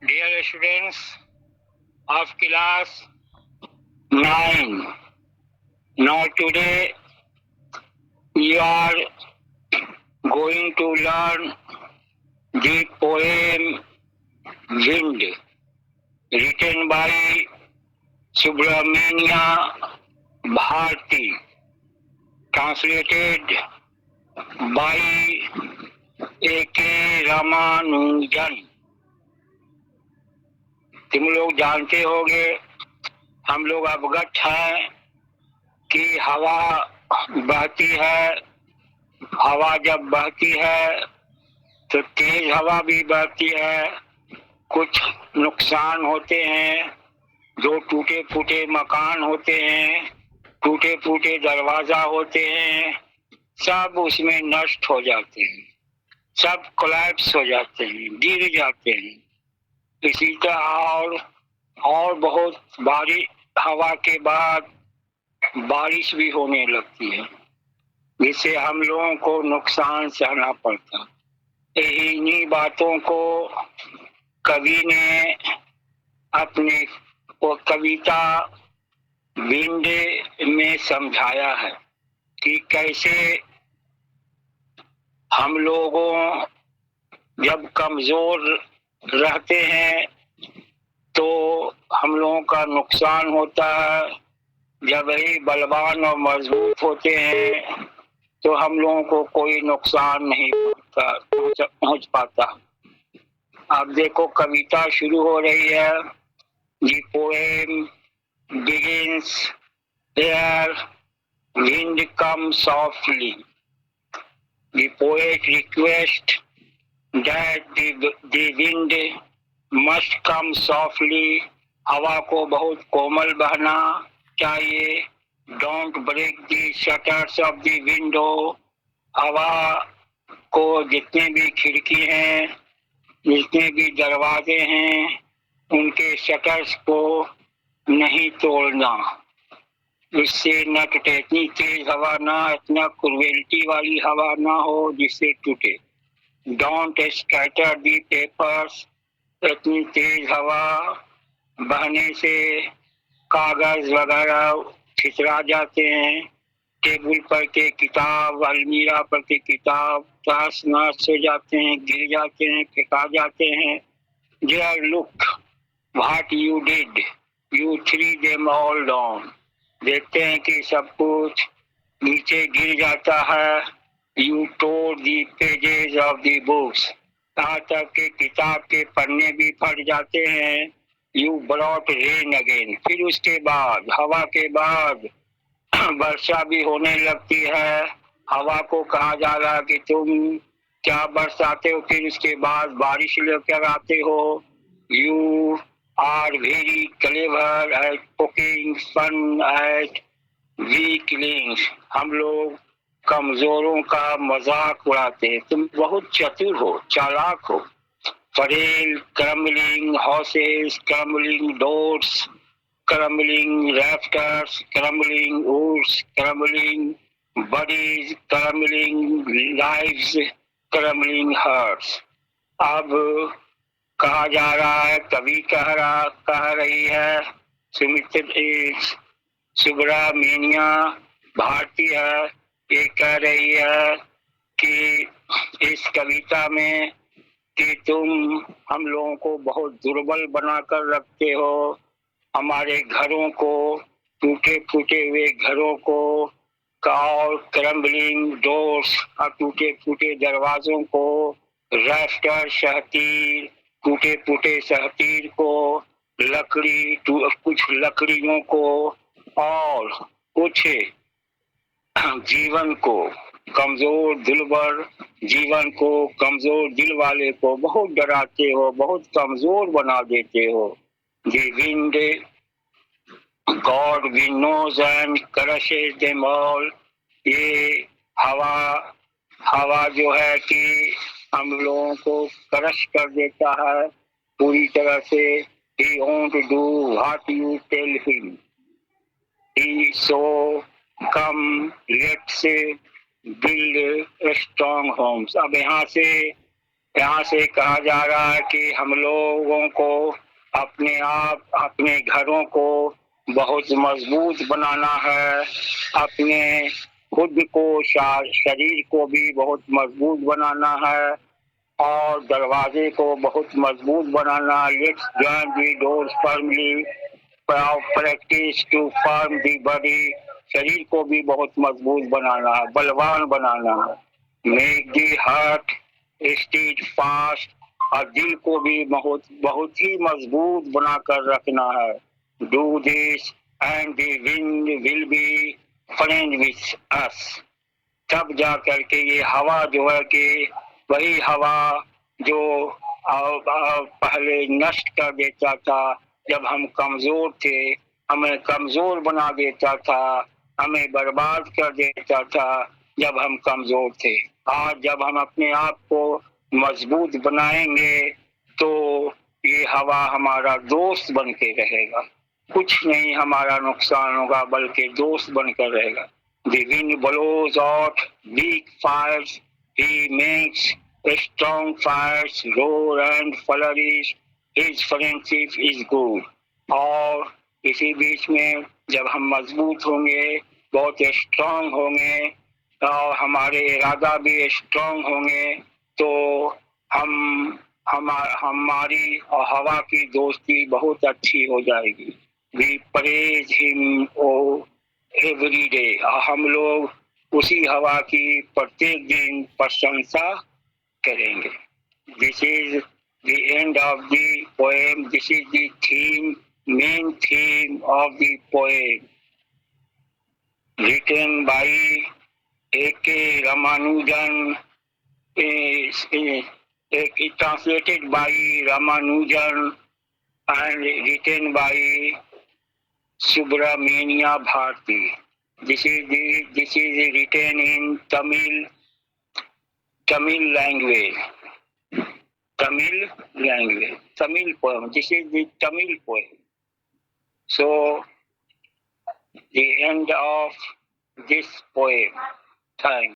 Dear students of class 9, now today you are going to learn the poem Wind, written by Subramania Bharti, translated by A.K. Ramanujan। तुम लोग जानते होंगे, हम लोग अवगत हैं कि हवा बहती है। हवा जब बहती है तो तेज हवा भी बहती है। कुछ नुकसान होते हैं, जो टूटे फूटे मकान होते हैं, टूटे फूटे दरवाजा होते हैं, सब उसमें नष्ट हो जाते हैं, सब कोलैप्स हो जाते हैं, गिर जाते हैं। इसी तरह और बहुत भारी हवा के बाद बारिश भी होने लगती है, जिससे हम लोगों को नुकसान सहना पड़ता है। इन्हीं बातों को कवि ने अपनी वो कविता विंड में समझाया है कि कैसे हम लोगों जब कमजोर रहते हैं तो हम लोगों का नुकसान होता है। जब ही बलवान और मजबूत होते हैं तो हम लोगों को कोई नुकसान नहीं पहुंच पाता। अब देखो कविता शुरू हो रही है। The poem begins here, wind comes softly. The poet requests that the wind must come softly. हवा को बहुत कोमल बहना चाहिए। Don't break the shutters of the window. हवा को जितने भी खिड़की हैं, जितने भी दरवाजे हैं, उनके शटर्स को नहीं तोड़ना। इससे न टूटे, इतनी तेज हवा ना, इतना क्रुएल्टी वाली हवा ना हो जिससे टूटे। Don't scatter the papers. इतनी तेज हवा बहने से कागज वगैरह छितरा जाते हैं। टेबल पर के किताब, अलमीरा पर के किताब तहस नहस हो जाते हैं, गिर जाते हैं, फेंका जाते हैं। Dear, look what you did. You threw them all down. देखते हैं कि सब कुछ नीचे गिर जाता है। You tore the pages of the books. यहाँ तक के किताब के पन्ने भी फट जाते हैं। You brought rain again. फिर उसके बाद, हवा के बाद वर्षा भी होने लगती है। हवा को कहा जा रहा है कि तुम क्या बरसाते हो, फिर उसके बाद बारिश लेकर आते हो। You are very clever at poking fun at weaklings. हम लोग कमजोरों का मजाक उड़ाते हैं। तुम बहुत चतुर हो, चालाक हो। Frail, crumbling houses, crumbling doors, crumbling rafters, crumbling woods, crumbling bodies, crumbling lives, crumbling hearts. अब कहा जा रहा है, कवि कह रही है, सुब्रमण्या भारती है, ये कह रही है कि इस कविता में कि तुम हम लोगों को बहुत दुर्बल बनाकर रखते हो। हमारे घरों को, टूटे फूटे हुए घरों को और क्रम्बलिंग डोर्स और टूटे फूटे दरवाजों को, राफ्टर सहतीर, टूटे फूटे सहतीर को, लकड़ी, कुछ लकड़ियों को और कुछ जीवन को, कमजोर दिलबर जीवन को, कमजोर दिल वाले को बहुत डराते हो, बहुत कमजोर बना देते हो। The wind, God we knows and crushes them all. ये हवा जो है कि हम लोगों को क्रश कर देता है पूरी तरह से। He won't do what you tell him. He so come let's build strong homes. अब यहाँ से यहाँ से कहा जा रहा है कि हम लोगों को अपने आप अपने घरों को बहुत मजबूत बनाना है, अपने खुद को शरीर को भी बहुत मजबूत बनाना है और दरवाजे को बहुत मजबूत बनाना। Let's join the doors firmly, practice to firm the body. शरीर को भी बहुत मजबूत बनाना है, बलवान बनाना है। Make the heart stead fast, और दिल को भी बहुत बहुत ही मजबूत बनाकर रखना है। Do this and the wind will be friend with us. तब जा करके ये हवा जो है कि वही हवा जो पहले नष्ट कर देता था, जब हम कमजोर थे हमें कमजोर बना देता था, हमें बर्बाद कर देता था जब हम कमजोर थे। आज जब हम अपने आप को मजबूत बनाएंगे तो ये हवा हमारा दोस्त बन के रहेगा, कुछ नहीं हमारा नुकसान होगा बल्कि दोस्त बनकर रहेगा। The wind blows out big fires, he makes strong fires roar and flourish, his friendship is good। और इसी बीच में जब हम मजबूत होंगे, बहुत स्ट्रांग होंगे और हमारे इरादा भी स्ट्रांग होंगे, तो हमारी और हवा की दोस्ती बहुत अच्छी हो जाएगी। We praise him every day, हम लोग उसी हवा की प्रत्येक दिन प्रशंसा करेंगे। This is the end of the poem, this is the theme, main theme of the poem, written by A.K. Ramanujan, translated by Ramanujan and written by Subramania Bharti। This is written in Tamil language. Tamil poem. This is the Tamil poem. So the end of this poem. Thanks.